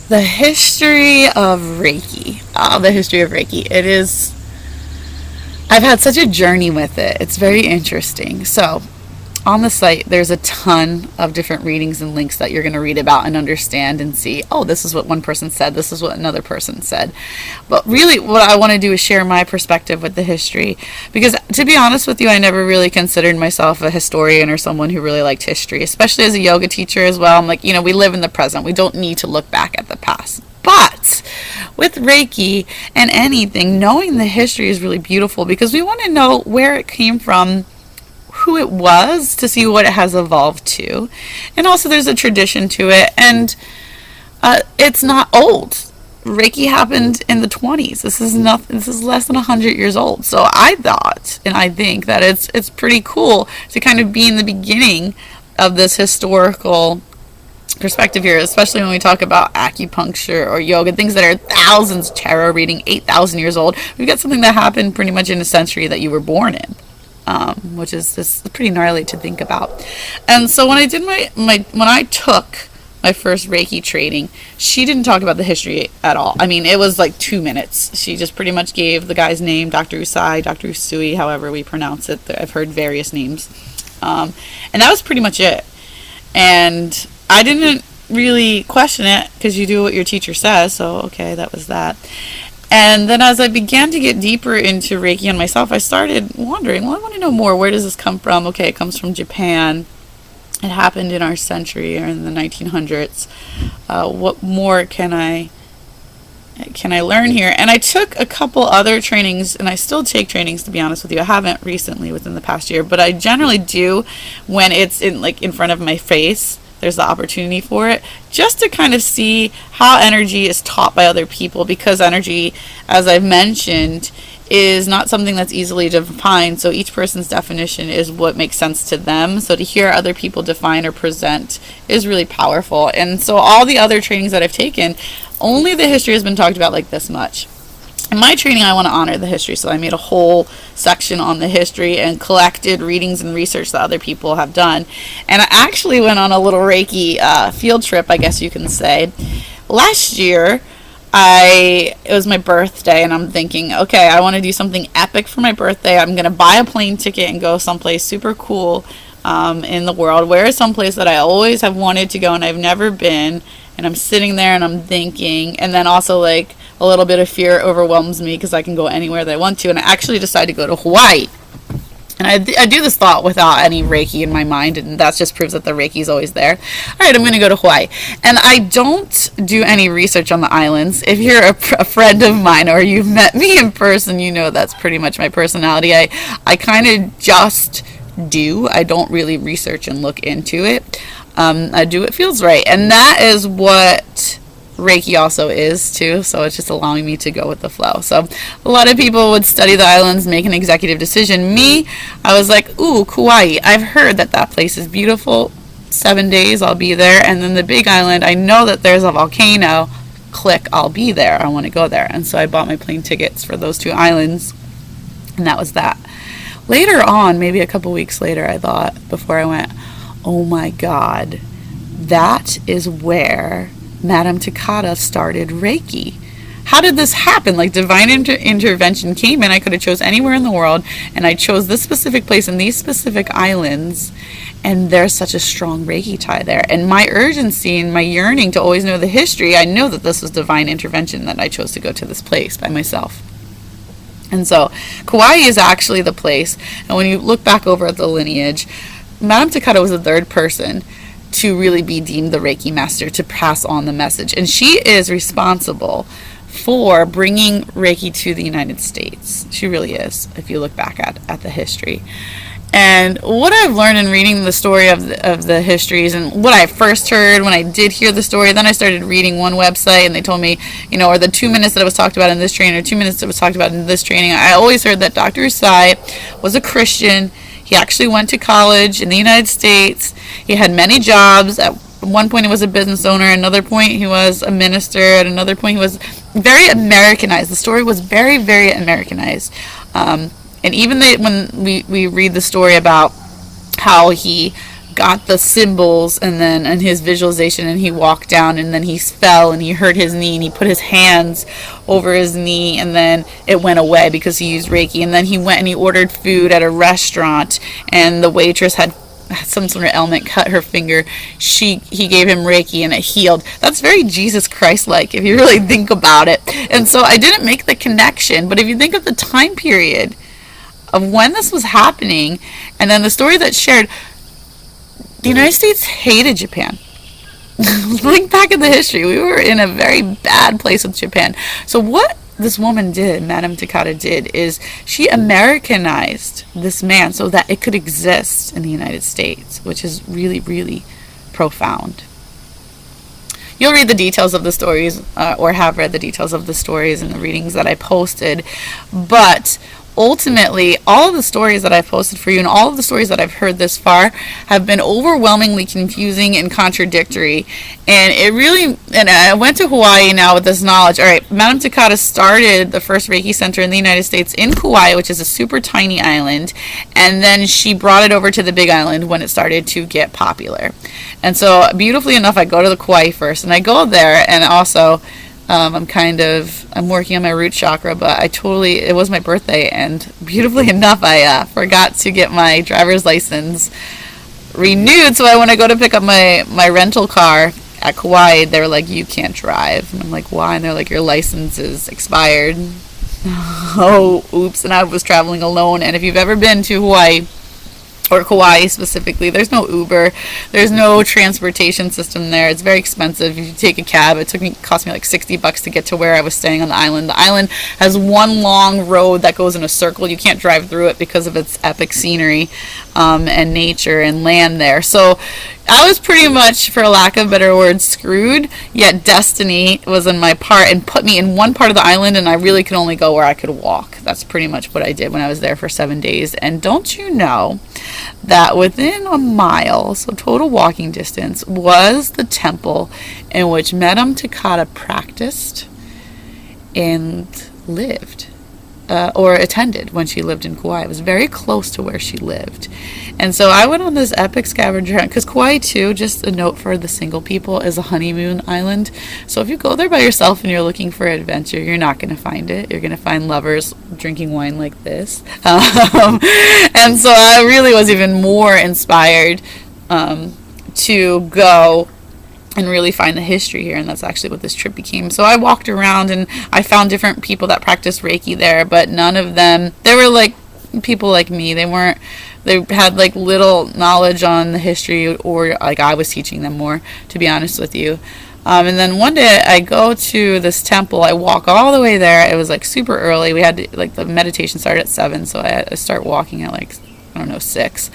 The history of Reiki. The history of Reiki. It is. I've had such a journey with it. It's very interesting. So, on the site, there's a ton of different readings and links that you're going to read about and understand and see, oh, this is what one person said, this is what another person said. But really, what I want to do is share my perspective with the history. Because, to be honest with you, I never really considered myself a historian or someone who really liked history, especially as a yoga teacher as well. I'm like, we live in the present. We don't need to look back at the past. But with Reiki and anything, knowing the history is really beautiful because we want to know where it came from, who it was, to see what it has evolved to. And also there's a tradition to it, and it's not old. Reiki happened in the 20s. This is less than 100 years old. So I thought, and I think that it's pretty cool to kind of be in the beginning of this historical perspective here, especially when we talk about acupuncture or yoga, things that are thousands, tarot reading, 8,000 years old. We've got something that happened pretty much in a century that you were born in. Which is just pretty gnarly to think about. And so when I did when I took my first Reiki training, she didn't talk about the history at all. I mean, it was like 2 minutes. She just pretty much gave the guy's name, Dr. Usai, Dr. Usui, however we pronounce it. I've heard various names. And that was pretty much it. And I didn't really question it because you do what your teacher says. So, okay, that was that. And then as I began to get deeper into Reiki and myself, I started wondering, well, I want to know more. Where does this come from? Okay, it comes from Japan. It happened in our century or in the 1900s. What more can I learn here? And I took a couple other trainings, and I still take trainings, to be honest with you. I haven't recently within the past year, but I generally do when it's in front of my face. There's the opportunity for it, just to kind of see how energy is taught by other people, because energy, as I've mentioned, is not something that's easily defined. So each person's definition is what makes sense to them. So to hear other people define or present is really powerful. And so all the other trainings that I've taken, only the history has been talked about like this much. In my training, I want to honor the history, so I made a whole section on the history and collected readings and research that other people have done. And I actually went on a little Reiki field trip, I guess you can say. Last year, it was my birthday, and I'm thinking, okay, I want to do something epic for my birthday. I'm going to buy a plane ticket and go someplace super cool in the world. Where is someplace that I always have wanted to go and I've never been? And I'm sitting there and I'm thinking, and then also like a little bit of fear overwhelms me because I can go anywhere that I want to. And I actually decided to go to Hawaii. And I do this thought without any Reiki in my mind, and that just proves that the Reiki is always there. All right, I'm going to go to Hawaii. And I don't do any research on the islands. If you're a friend of mine or you've met me in person, you know that's pretty much my personality. I kind of just do. I don't really research and look into it. I do what feels right. And that is what Reiki also is too, so it's just allowing me to go with the flow. So a lot of people would study the islands, make an executive decision. Me, I was like, ooh, Kauai. I've heard that place is beautiful. 7 days, I'll be there. And then the big island, I know that there's a volcano. Click, I'll be there. I want to go there. And so I bought my plane tickets for those 2 islands, and that was that. Later on, maybe a couple weeks later, I thought, before I went, oh my God, that is where Madame Takata started Reiki. How did this happen? Like divine intervention came in. I could have chose anywhere in the world, and I chose this specific place and these specific islands, and there's such a strong Reiki tie there. And my urgency and my yearning to always know the history, I know that this was divine intervention that I chose to go to this place by myself. And so Kauai is actually the place, and when you look back over at the lineage, Madame Takata was the 3rd person to really be deemed the Reiki master, to pass on the message. And she is responsible for bringing Reiki to the United States. She really is, if you look back at the history. And what I've learned in reading the story of the histories, and what I first heard when I did hear the story, then I started reading one website, and they told me, or the 2 minutes that it was talked about in this training, or 2 minutes that was talked about in this training, I always heard that Dr. Usai was a Christian. He actually went to college in the United States. He had many jobs. At one point, he was a business owner. At another point, he was a minister. At another point, he was very Americanized. The story was very, very Americanized. And even when we read the story about how he got the symbols and his visualization, and he walked down, and then he fell and he hurt his knee, and he put his hands over his knee, and then it went away because he used Reiki. And then he went and he ordered food at a restaurant, and the waitress had some sort of ailment, cut her finger. He gave him Reiki and it healed. That's very Jesus Christ like if you really think about it. And so I didn't make the connection, but if you think of the time period of when this was happening, and then the story that's shared, the United States hated Japan. Look back at the history. We were in a very bad place with Japan. So what this woman did, Madame Takata did, is she Americanized this man so that it could exist in the United States, which is really, really profound. You'll read the details of the stories, or have read the details of the stories in the readings that I posted, but ultimately, all of the stories that I've posted for you and all of the stories that I've heard this far have been overwhelmingly confusing and contradictory. And it really, and I went to Hawaii now with this knowledge. All right, Madame Takata started the first Reiki center in the United States in Kauai, which is a super tiny island. And then she brought it over to the Big Island when it started to get popular. And so, beautifully enough, I go to the Kauai first. And I go there, and also I'm working on my root chakra, but it was my birthday, and beautifully enough, I forgot to get my driver's license renewed. So when I go to pick up my rental car at Kauai, they're like, you can't drive. And I'm like, why? And they're like, your license is expired. Oh, oops. And I was traveling alone. And if you've ever been to Hawaii, or Kauai specifically, there's no Uber, there's no transportation system there. It's very expensive. If you take a cab, it cost me like $60 to get to where I was staying on the island. The island has one long road that goes in a circle. You can't drive through it because of its epic scenery and nature and land there. So I was pretty much, for lack of better words, screwed, yet destiny was in my part and put me in one part of the island, and I really could only go where I could walk. That's pretty much what I did when I was there for 7 days. And don't you know that within a mile, so total walking distance, was the temple in which Madame Takata practiced and lived, or attended when she lived in Kauai. It was very close to where she lived. And so I went on this epic scavenger hunt, because Kauai too, just a note for the single people, is a honeymoon island. So if you go there by yourself and you're looking for adventure, you're not going to find it. You're going to find lovers drinking wine like this. And so I really was even more inspired to go and really find the history here, and that's actually what this trip became. So I walked around and I found different people that practiced Reiki there, but none of them, they were like people like me. They had like little knowledge on the history, or like I was teaching them more, to be honest with you. And then one day I go to this temple, I walk all the way there. It was like super early. We had the meditation started at 7, so I start walking at 6.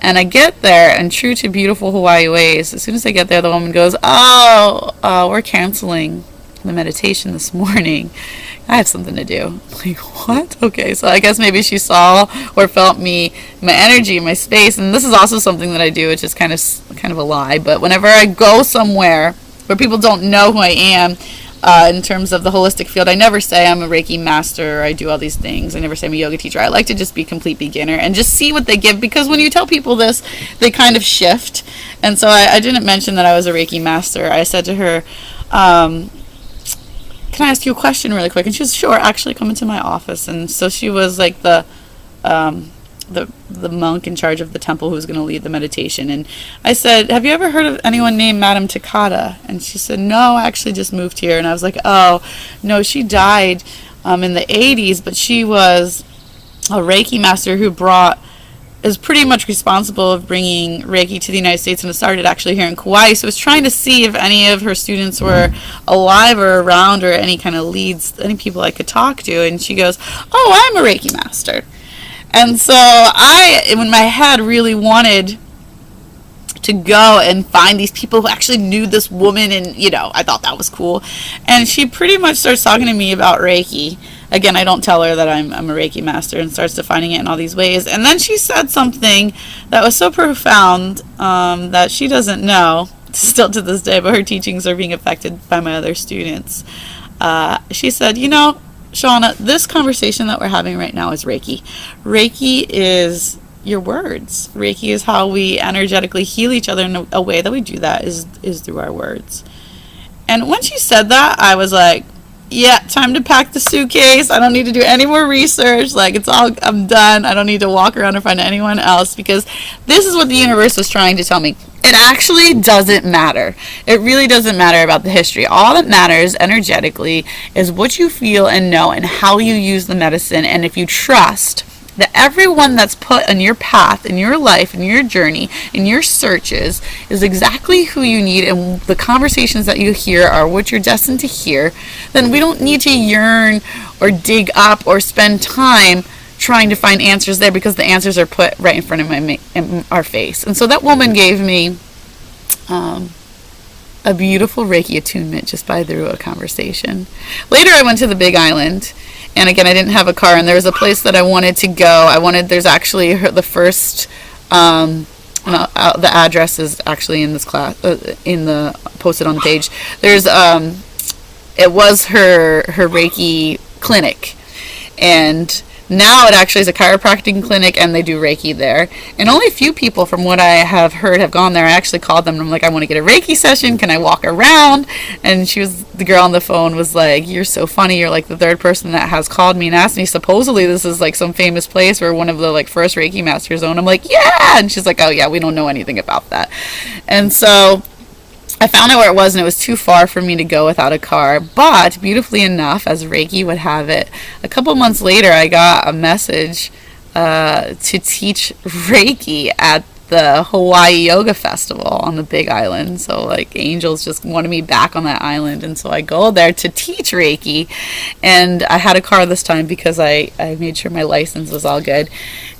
And I get there, and true to beautiful Hawaii ways, as soon as I get there, the woman goes, we're canceling the meditation this morning. I have something to do. I'm like, what? Okay, so I guess maybe she saw or felt my energy, my space. And this is also something that I do, which is kind of a lie. But whenever I go somewhere where people don't know who I am, in terms of the holistic field, I never say I'm a Reiki master, or I do all these things. I never say I'm a yoga teacher. I like to just be complete beginner and just see what they give, because when you tell people this, they kind of shift. And so I didn't mention that I was a Reiki master. I said to her, can I ask you a question really quick? And she was, sure, actually come into my office. And so she was like the monk in charge of the temple who was going to lead the meditation. And I said, have you ever heard of anyone named Madame Takata? And she said, no, I actually just moved here. And I was like, oh, no, she died in the 80s, but she was a Reiki master who is pretty much responsible of bringing Reiki to the United States, and it started actually here in Kauai. So I was trying to see if any of her students were alive or around, or any kind of leads, any people I could talk to. And she goes, oh, I'm a Reiki master. And so I, in my head, really wanted to go and find these people who actually knew this woman, and I thought that was cool. And she pretty much starts talking to me about Reiki. Again, I don't tell her that I'm a Reiki master, and starts defining it in all these ways. And then she said something that was so profound that she doesn't know, still to this day, but her teachings are being affected by my other students. She said, Shauna, this conversation that we're having right now is Reiki. Reiki is your words. Reiki is how we energetically heal each other, and a way that we do that is through our words. And when she said that, I was like, yeah, time to pack the suitcase. I don't need to do any more research. Like, I'm done. I don't need to walk around and find anyone else, because this is what the universe was trying to tell me. It actually doesn't matter. It really doesn't matter about the history. All that matters energetically is what you feel and know, and how you use the medicine, and if you trust that everyone that's put on your path, in your life, in your journey, in your searches, is exactly who you need, and the conversations that you hear are what you're destined to hear, then we don't need to yearn or dig up or spend time trying to find answers there, because the answers are put right in front of in our face. And so that woman gave me a beautiful Reiki attunement just by through a conversation. Later I went to the Big Island, and again, I didn't have a car, and there was a place that I wanted to go. There's actually the first, the address is actually in this class, posted on the page. There's, it was her Reiki clinic, and now it actually is a chiropractic clinic, and they do Reiki there. And only a few people, from what I have heard, have gone there. I actually called them, and I'm like, I want to get a Reiki session. Can I walk around? And the girl on the phone was like, you're so funny. You're like the third person that has called me and asked me. Supposedly this is like some famous place where one of the like first Reiki masters owned. I'm like, yeah. And she's like, oh yeah, we don't know anything about that. And so I found out where it was, and it was too far for me to go without a car. But beautifully enough, as Reiki would have it, a couple months later I got a message to teach Reiki at the Hawaii Yoga Festival on the Big Island. So like angels just wanted me back on that island, and so I go there to teach Reiki. And I had a car this time because I made sure my license was all good.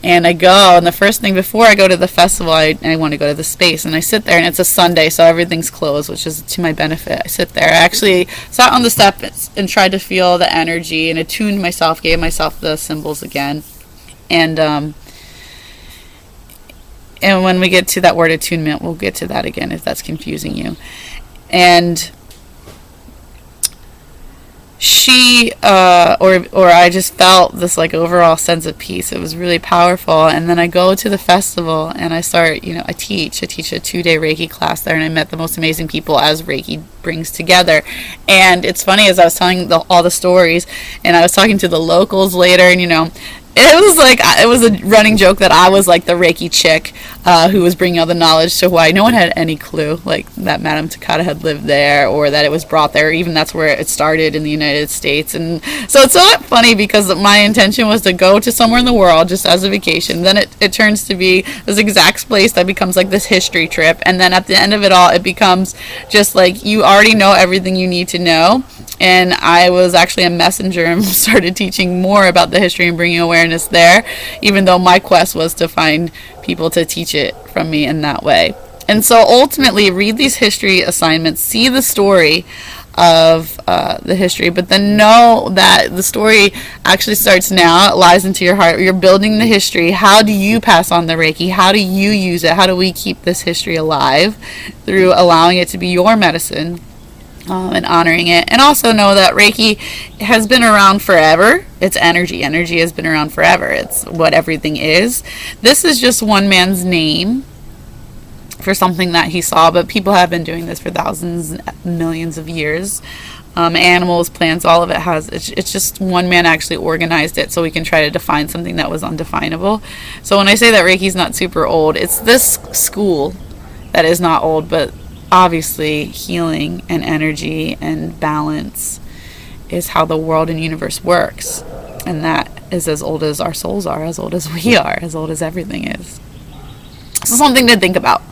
And I go, and the first thing before I go to the festival, I want to go to the space, and I sit there, and it's a Sunday, so everything's closed, which is to my benefit. I sit there. I actually sat on the steps and tried to feel the energy and attuned myself, gave myself the symbols again. And when we get to that word attunement, we'll get to that again if that's confusing you. And she or I just felt this like overall sense of peace. It was really powerful. And then I go to the festival, and I start, I teach a 2-day Reiki class there, and I met the most amazing people as Reiki brings together. And it's funny, as I was telling all the stories, and I was talking to the locals later, and it was a running joke that I was like the Reiki chick who was bringing all the knowledge to Hawaii. No one had any clue, like, that Madame Takata had lived there, or that it was brought there, or even that's where it started in the United States. And so it's so funny, because my intention was to go to somewhere in the world just as a vacation. Then it turns to be this exact place that becomes like this history trip. And then at the end of it all, it becomes just like you already know everything you need to know. And I was actually a messenger and started teaching more about the history and bringing awareness there, even though my quest was to find people to teach it from me in that way. And so ultimately, read these history assignments, see the story of the history, but then know that the story actually starts now. It lies into your heart. You're building the history. How do you pass on the Reiki? How do you use it? How do we keep this history alive? Through allowing it to be your medicine. And honoring it. And also know that Reiki has been around forever. It's energy. Energy has been around forever. It's what everything is. This is just one man's name for something that he saw, but people have been doing this for thousands, millions of years. Animals, plants, all of it has. It's just one man actually organized it so we can try to define something that was undefinable. So when I say that Reiki's not super old, it's this school that is not old, but obviously healing and energy and balance is how the world and universe works, and that is as old as our souls are, as old as we are, as old as everything is. So something to think about.